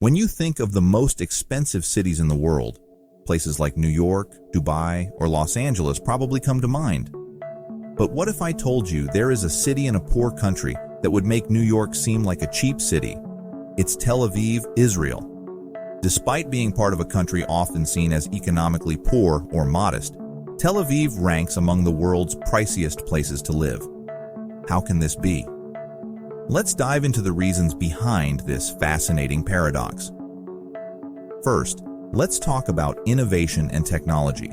When you think of the most expensive cities in the world, places like New York, Dubai, or Los Angeles probably come to mind. But what if I told you there is a city in a poor country that would make New York seem like a cheap city? It's Tel Aviv, Israel. Despite being part of a country often seen as economically poor or modest, Tel Aviv ranks among the world's priciest places to live. How can this be? Let's dive into the reasons behind this fascinating paradox. First, let's talk about innovation and technology.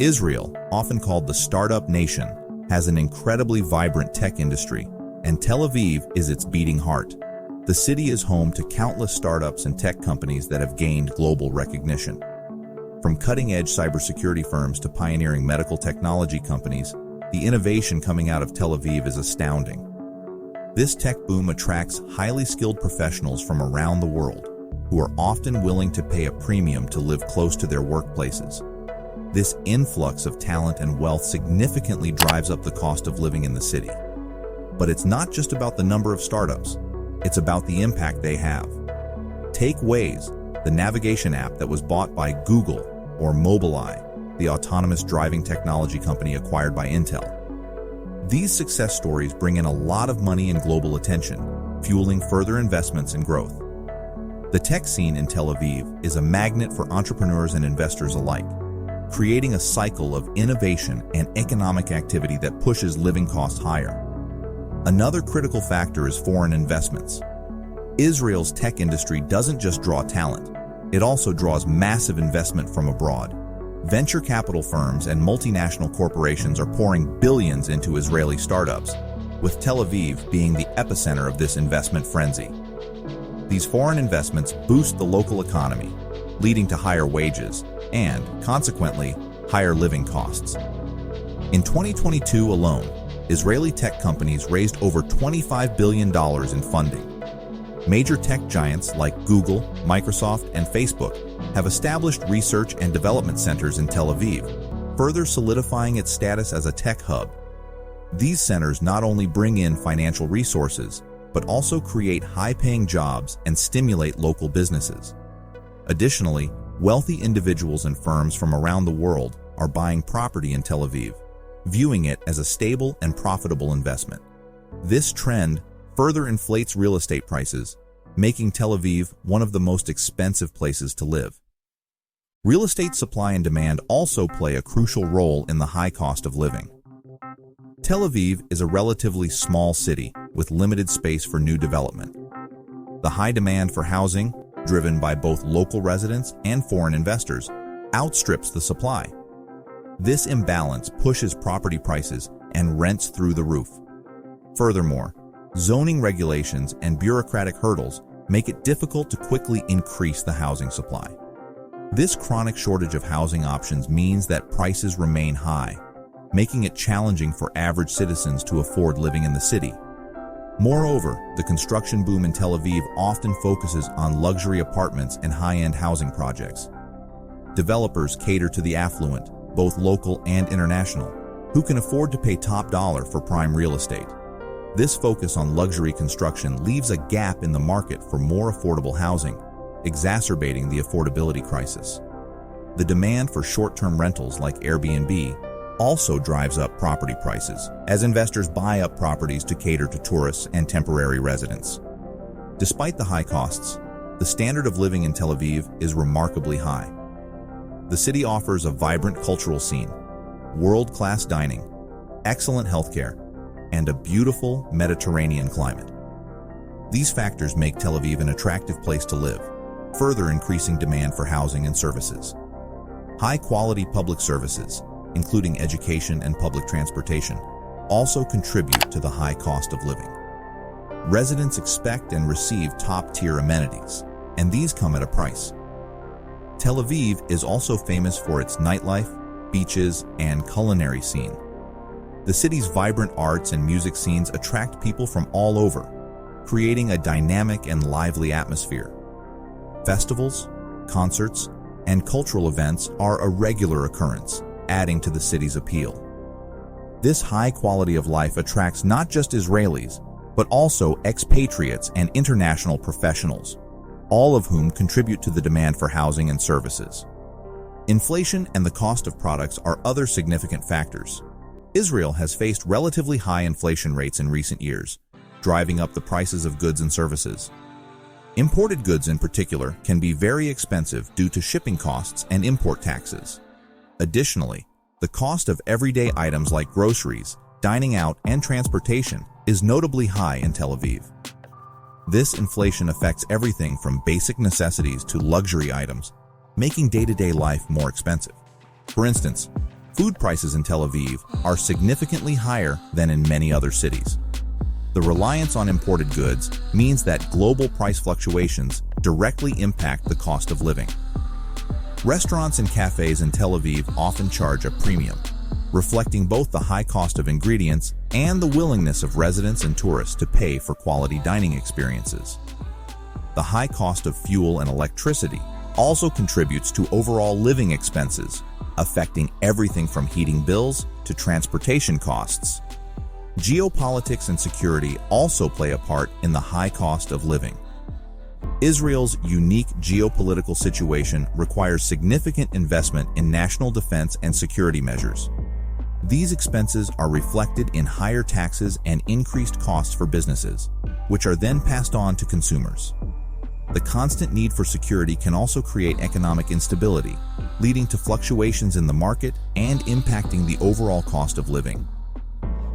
Israel, often called the startup nation, has an incredibly vibrant tech industry, and Tel Aviv is its beating heart. The city is home to countless startups and tech companies that have gained global recognition. From cutting-edge cybersecurity firms to pioneering medical technology companies, the innovation coming out of Tel Aviv is astounding. This tech boom attracts highly skilled professionals from around the world, who are often willing to pay a premium to live close to their workplaces. This influx of talent and wealth significantly drives up the cost of living in the city. But it's not just about the number of startups, it's about the impact they have. Take Waze, the navigation app that was bought by Google, or Mobileye, the autonomous driving technology company acquired by Intel. These success stories bring in a lot of money and global attention, fueling further investments and growth. The tech scene in Tel Aviv is a magnet for entrepreneurs and investors alike, creating a cycle of innovation and economic activity that pushes living costs higher. Another critical factor is foreign investments. Israel's tech industry doesn't just draw talent, it also draws massive investment from abroad. Venture capital firms and multinational corporations are pouring billions into Israeli startups, with Tel Aviv being the epicenter of this investment frenzy. These foreign investments boost the local economy, leading to higher wages and, consequently, higher living costs. In 2022 alone, Israeli tech companies raised over $25 billion in funding. Major tech giants like Google, Microsoft, and Facebook have established research and development centers in Tel Aviv, further solidifying its status as a tech hub. These centers not only bring in financial resources, but also create high-paying jobs and stimulate local businesses. Additionally, wealthy individuals and firms from around the world are buying property in Tel Aviv, viewing it as a stable and profitable investment. This trend further inflates real estate prices, making Tel Aviv one of the most expensive places to live. Real estate supply and demand also play a crucial role in the high cost of living. Tel Aviv is a relatively small city with limited space for new development. The high demand for housing, driven by both local residents and foreign investors, outstrips the supply. This imbalance pushes property prices and rents through the roof. Furthermore, zoning regulations and bureaucratic hurdles make it difficult to quickly increase the housing supply. This chronic shortage of housing options means that prices remain high, making it challenging for average citizens to afford living in the city. Moreover, the construction boom in Tel Aviv often focuses on luxury apartments and high-end housing projects. Developers cater to the affluent, both local and international, who can afford to pay top dollar for prime real estate. This focus on luxury construction leaves a gap in the market for more affordable housing, exacerbating the affordability crisis. The demand for short-term rentals like Airbnb also drives up property prices, as investors buy up properties to cater to tourists and temporary residents. Despite the high costs, the standard of living in Tel Aviv is remarkably high. The city offers a vibrant cultural scene, world-class dining, excellent healthcare, and a beautiful Mediterranean climate. These factors make Tel Aviv an attractive place to live, further increasing demand for housing and services. High-quality public services, including education and public transportation, also contribute to the high cost of living. Residents expect and receive top-tier amenities, and these come at a price. Tel Aviv is also famous for its nightlife, beaches, and culinary scene. The city's vibrant arts and music scenes attract people from all over, creating a dynamic and lively atmosphere. Festivals, concerts, and cultural events are a regular occurrence, adding to the city's appeal. This high quality of life attracts not just Israelis, but also expatriates and international professionals. all of whom contribute to the demand for housing and services. Inflation and the cost of products are other significant factors. Israel has faced relatively high inflation rates in recent years, driving up the prices of goods and services. Imported goods in particular can be very expensive due to shipping costs and import taxes. Additionally, the cost of everyday items like groceries, dining out, and transportation is notably high in Tel Aviv. This inflation affects everything from basic necessities to luxury items, making day-to-day life more expensive. For instance, food prices in Tel Aviv are significantly higher than in many other cities. The reliance on imported goods means that global price fluctuations directly impact the cost of living. Restaurants and cafes in Tel Aviv often charge a premium, reflecting both the high cost of ingredients and the willingness of residents and tourists to pay for quality dining experiences. The high cost of fuel and electricity also contributes to overall living expenses, affecting everything from heating bills to transportation costs. Geopolitics and security also play a part in the high cost of living. Israel's unique geopolitical situation requires significant investment in national defense and security measures. These expenses are reflected in higher taxes and increased costs for businesses, which are then passed on to consumers. The constant need for security can also create economic instability, leading to fluctuations in the market and impacting the overall cost of living.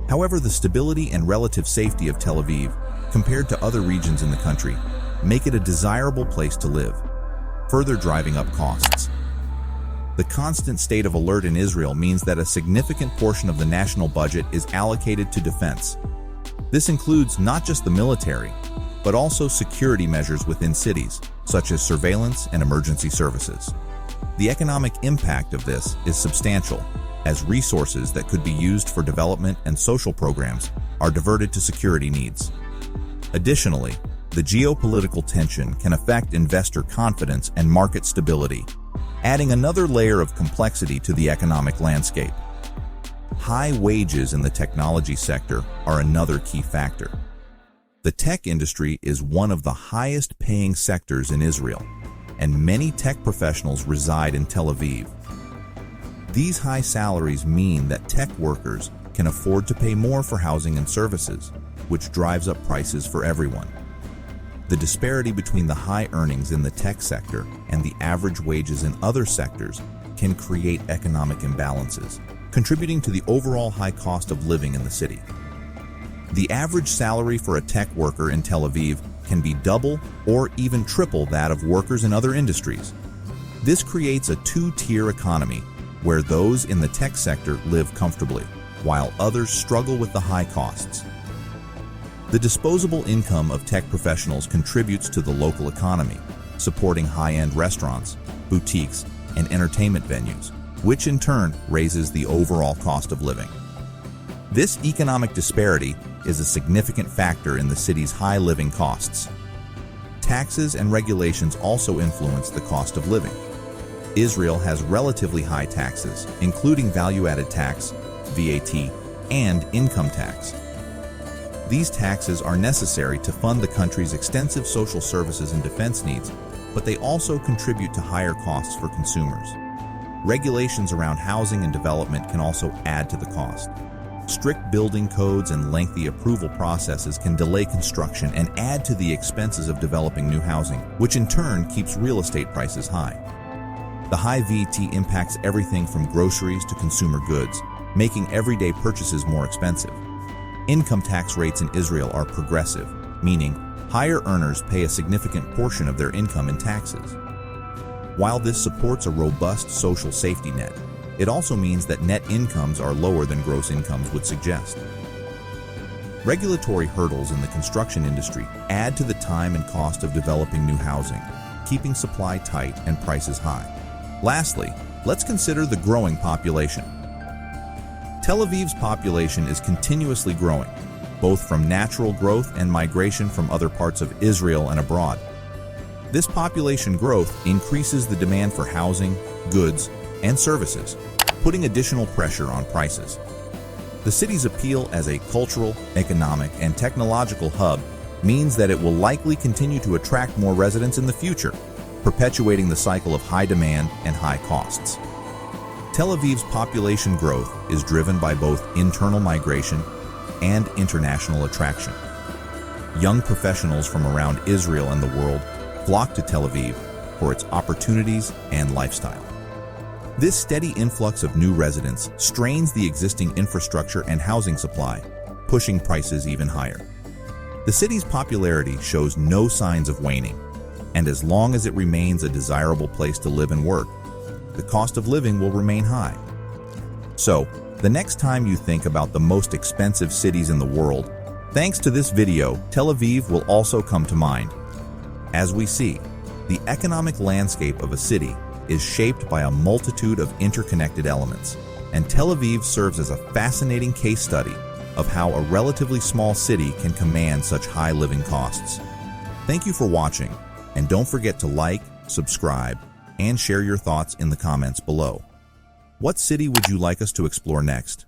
However, the stability and relative safety of Tel Aviv, compared to other regions in the country, make it a desirable place to live, further driving up costs. The constant state of alert in Israel means that a significant portion of the national budget is allocated to defense. This includes not just the military, but also security measures within cities, such as surveillance and emergency services. The economic impact of this is substantial, as resources that could be used for development and social programs are diverted to security needs. Additionally, the geopolitical tension can affect investor confidence and market stability, adding another layer of complexity to the economic landscape. High wages in the technology sector are another key factor. The tech industry is one of the highest-paying sectors in Israel, and many tech professionals reside in Tel Aviv. These high salaries mean that tech workers can afford to pay more for housing and services, which drives up prices for everyone. The disparity between the high earnings in the tech sector and the average wages in other sectors can create economic imbalances, contributing to the overall high cost of living in the city. The average salary for a tech worker in Tel Aviv can be double or even triple that of workers in other industries. This creates a two-tier economy where those in the tech sector live comfortably, while others struggle with the high costs. The disposable income of tech professionals contributes to the local economy, supporting high-end restaurants, boutiques, and entertainment venues, which in turn raises the overall cost of living. This economic disparity is a significant factor in the city's high living costs. Taxes and regulations also influence the cost of living. Israel has relatively high taxes, including value-added tax, VAT, and income tax. These taxes are necessary to fund the country's extensive social services and defense needs, but they also contribute to higher costs for consumers. Regulations around housing and development can also add to the cost. Strict building codes and lengthy approval processes can delay construction and add to the expenses of developing new housing, which in turn keeps real estate prices high. The high VAT impacts everything from groceries to consumer goods, making everyday purchases more expensive. Income tax rates in Israel are progressive, meaning higher earners pay a significant portion of their income in taxes. While this supports a robust social safety net, it also means that net incomes are lower than gross incomes would suggest. Regulatory hurdles in the construction industry add to the time and cost of developing new housing, keeping supply tight and prices high. Lastly, let's consider the growing population. Tel Aviv's population is continuously growing, both from natural growth and migration from other parts of Israel and abroad. This population growth increases the demand for housing, goods, and services, putting additional pressure on prices. The city's appeal as a cultural, economic, and technological hub means that it will likely continue to attract more residents in the future, perpetuating the cycle of high demand and high costs. Tel Aviv's population growth is driven by both internal migration and international attraction. Young professionals from around Israel and the world flock to Tel Aviv for its opportunities and lifestyle. This steady influx of new residents strains the existing infrastructure and housing supply, pushing prices even higher. The city's popularity shows no signs of waning, and as long as it remains a desirable place to live and work, the cost of living will remain high. So, the next time you think about the most expensive cities in the world, thanks to this video, Tel Aviv will also come to mind. As we see, the economic landscape of a city is shaped by a multitude of interconnected elements, and Tel Aviv serves as a fascinating case study of how a relatively small city can command such high living costs. Thank you for watching, and don't forget to like, subscribe, and share your thoughts in the comments below. What city would you like us to explore next?